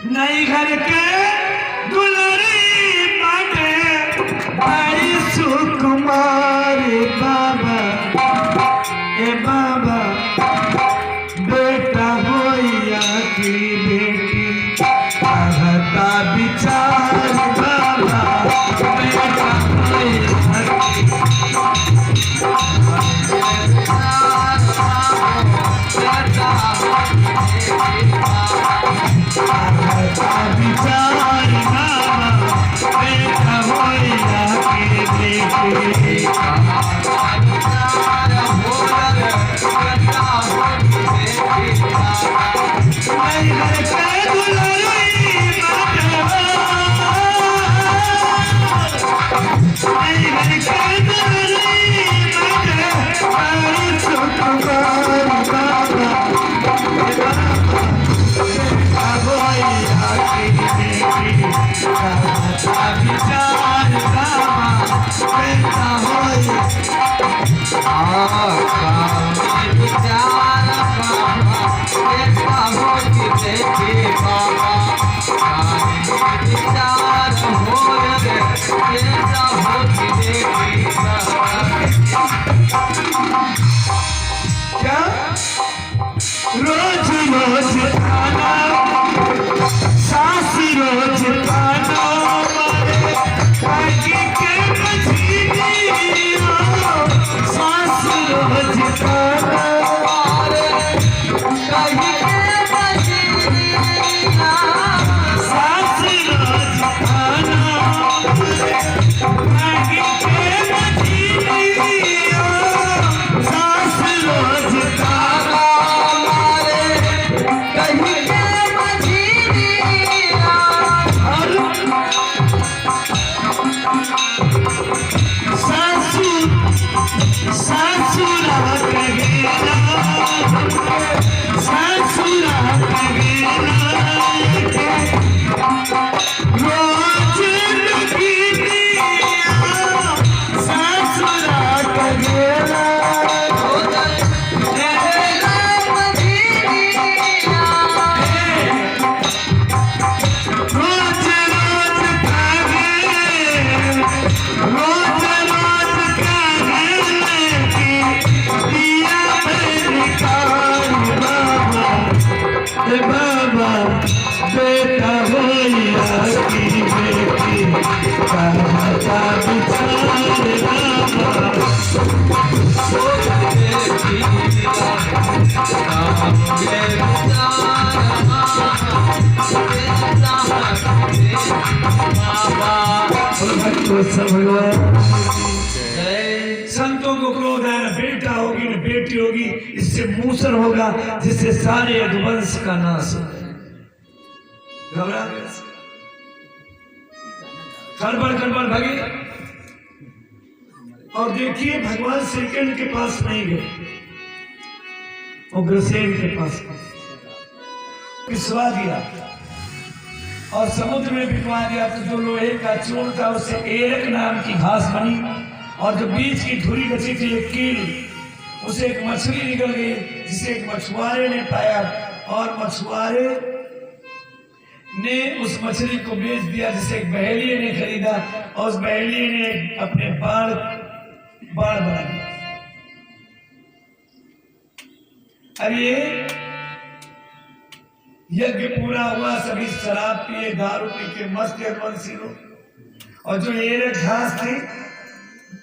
नहीं घर के दुलारी बाटे भाई सुकुमार बाबा ए बाबा बेटा होया की बेटी कहता विचार बाबा बेटा रोज रोज खाना सास रोज खाना आगे के मछली सास रोज खाना सास रोज खाना आगे के मछली सास रोज खाना बाबा बेटा होया की बेटी कहता विचार संतों को क्रोध है, न बेटा होगी न बेटी होगी, इससे मूसर होगा जिससे सारे यदुवंश का नाश हो। घबरा गए, खड़बड़ भागे और देखिए भगवान श्री कृष्ण के पास नहीं गए, उग्रसेन के पास पिसवा दिया और समुद्र में बिकवा दिया। तो जो लोहे का चूर्ण था उससे एरक नाम की घास बनी और जो बीच की धुरी बची थी एक कील, उसे एक मछली निकल गई जिसे एक मछुआरे ने पाया और मछुआरे ने उस मछली को बेच दिया जिसे एक बहेलिये ने खरीदा और उस बहेलिये ने अपने बाण बना दिया। अरे यज्ञ पूरा हुआ, सभी शराब पिए, दारू पी के मस्त यदुवंशी लोग। और जो एरक घास थी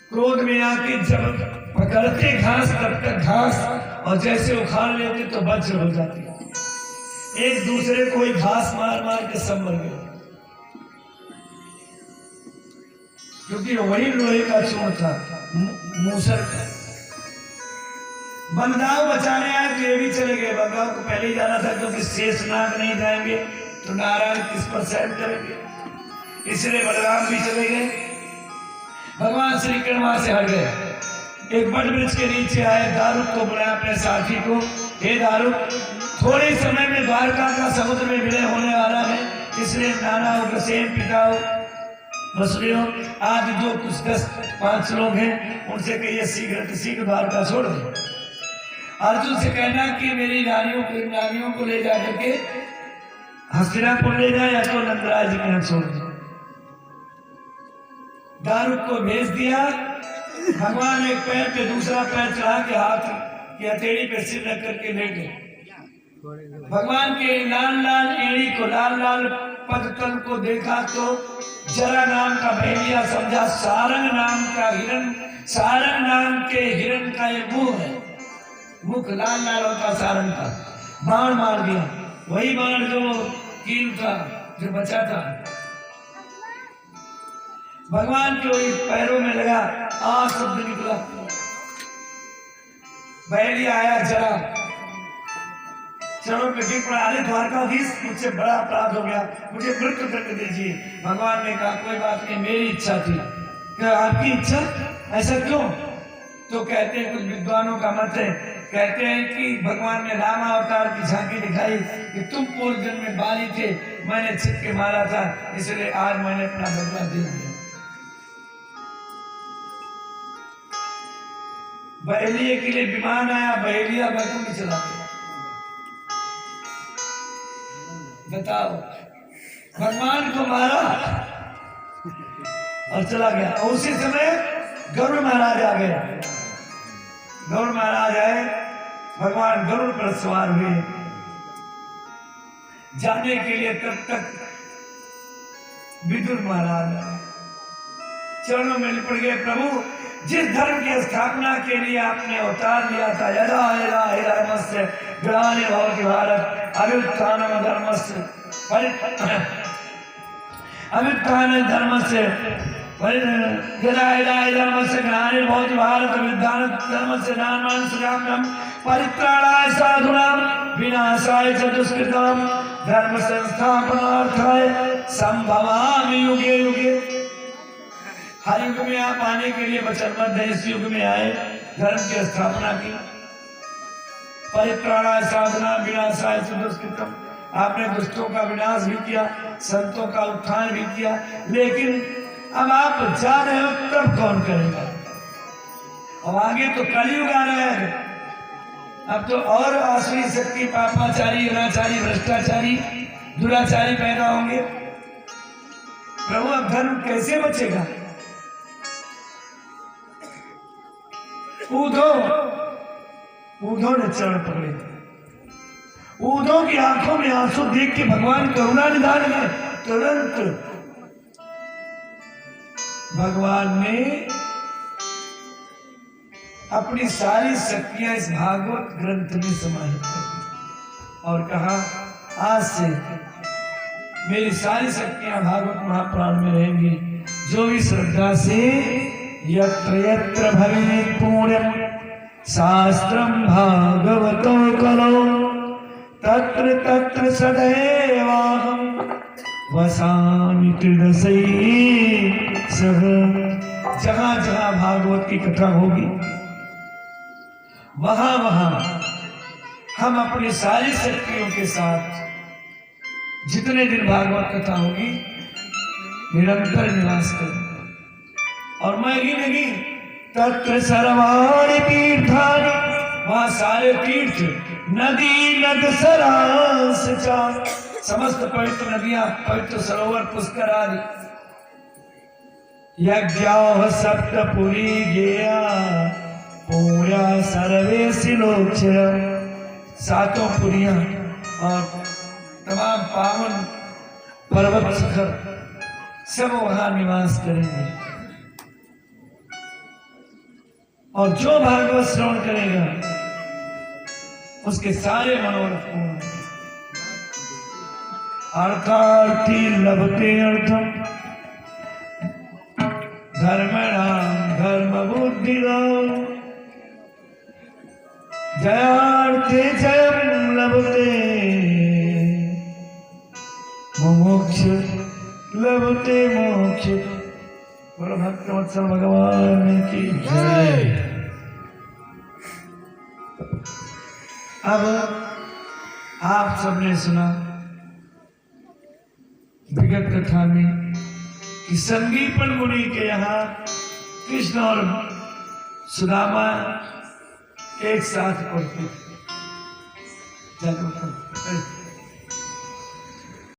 क्रोध में आके जब पकड़ते घास तब तक घास और जैसे उखाड़ लेते तो वज्र हो जाती, एक दूसरे को ही घास मार मार के सब मर गए, क्योंकि वही लोहे का चूर्ण था मूसर का। बलदाव बचाने आए तो ये भी चले गए, बलदाव को पहले ही जाना था क्योंकि शेषनाग नहीं जाएंगे तो नारायण किस पर सहन करेंगे, इसलिए बलराम भी चले गए। भगवान श्री कृष्ण वहां से हट गए, एक बड़ वृक्ष के नीचे आए, दारुक को बुलाया अपने साथी को, हे दारुक थोड़े समय में द्वारका का समुद्र में विलय होने वाला है, इसलिए नाना उग्रसेन पिता मसलियों आज जो कुछ 10-5 लोग हैं उनसे कहिए शीघ्र द्वारका छोड़ दें। अर्जुन से कहना कि मेरी रानियों को ले जाकर के हस्तिनापुर ले जाए या तो नंदराज जी के यहाँ छोड़ दो। दारूक को भेज दिया। भगवान एक पैर पे दूसरा पैर चढ़ा के हाथ की हथेली पे सिर रख करके लेटे। भगवान के लाल लाल एड़ी को, लाल लाल पदतल को देखा तो जरा नाम का बहेलिया समझा सारंग नाम का हिरण, सारंग नाम के हिरण का ये मुंह है, मुख लाल लाल होता सारंग का। बाण मार दिया, वही बाण जो कील था, जो बचा था, भगवान के वही पैरों में लगा। आ शब्द निकला। बहेलिया आया, जरा चरणों पे गिर पड़ा। अरे द्वारकाधीश, मुझसे बड़ा अपराध हो गया, मुझे मृत्यु दंड दीजिए। भगवान ने कहा कोई बात नहीं, मेरी इच्छा थी। क्या आपकी इच्छा? ऐसा क्यों? तो कहते हैं, कुछ विद्वानों का मत है, कहते हैं कि भगवान ने राम अवतार की झांकी दिखाई कि तुम पूर्व जन्म में बाली थे, मैंने छिप के मारा था, इसलिए आज मैंने अपना बदला दे दिया। बहेलिये के लिए विमान आया, बहेलिया बैकुंठ चला गया। बताओ, भगवान को मारा और चला गया। और उसी समय गरुड़ महाराज आ गए। गरुड़ महाराज आए, भगवान गरुड़ पर सवार हुए जाने के लिए। तब तक विदुर महाराज चरणों में लिपट गए। प्रभु, जिस धर्म की स्थापना के लिए आपने अवतार लिया था, यदा यदा हि धर्मस्य ग्लानिर्भवति भारत अभ्युत्थानं धर्मस्य अभ्युत्थानं धर्मस्य यदा यदा हि धर्मस्य ग्लानिर्भवति भारत अभ्युत्थानं धर्मस्य नाम सुजाम्यहं परित्राणाय साधूनां विनाशाय च दुष्कृतां धर्म संस्थापनार्थाय संभवामि युगे युगे। हर युग में आप आने के लिए वचनबद्ध है। इस युग में आए, धर्म की स्थापना की। परित्राणाय साधना विनाशाय दुष्कृतम, आपने दुष्टों का विनाश भी किया, संतों का उत्थान भी किया। लेकिन अब आप जा रहे हो, तब कौन करेगा? अब आगे तो कलयुग आ रहा है। अब तो और आसुरी शक्ति, पापाचारी, अनाचारी, भ्रष्टाचारी, दुराचारी पैदा होंगे। प्रभु, अब धर्म कैसे बचेगा? उद्धव ने चरण पकड़े। उद्धव की आंखों में आंसू देख के भगवान करुणा निधान है। तुरंत भगवान ने अपनी सारी शक्तियां इस भागवत ग्रंथ में समाहित कर दी और कहा, आज से मेरी सारी शक्तियां भागवत महापुराण में रहेंगी। जो भी श्रद्धा से यत्र यत्र भवेत् पुण्यं शास्त्रं भागवतो कलो तत्र तत्र सदैवाहं वसामि हृदये सह। जहां जहां भागवत की कथा होगी, वहां वहां हम अपनी सारी शक्तियों के साथ, जितने दिन भागवत कथा होगी, निरंतर निवास करेंगे। और मैं ही नहीं, तत्र सर्वाणि तीर्थानि, वहां सारे तीर्थ, नदी नद सरांश चार, समस्त पवित्र नदियां, पवित्र सरोवर, पुष्कर आदि, यज्ञाः सप्तपुरी गेया पूर्या सर्वे सिलोक्षया, सातों पुरियां और तमाम पावन पर्वत शिखर सब वहां निवास करेंगे। और जो भागवत श्रवण करेगा, उसके सारे मनोरथ पूर्ण होंगे। अर्थार्थी लभते अर्थम धर्मणां धर्म बुद्धिदां जयार्थे जयं लभते मोक्ष लभते मोक्ष। बोलो भक्तवत्सल भगवान की जय। अब आप सबने सुना विगत कथा में कि संदीपन मुनि के यहाँ कृष्ण और सुदामा एक साथ पढ़ते थे।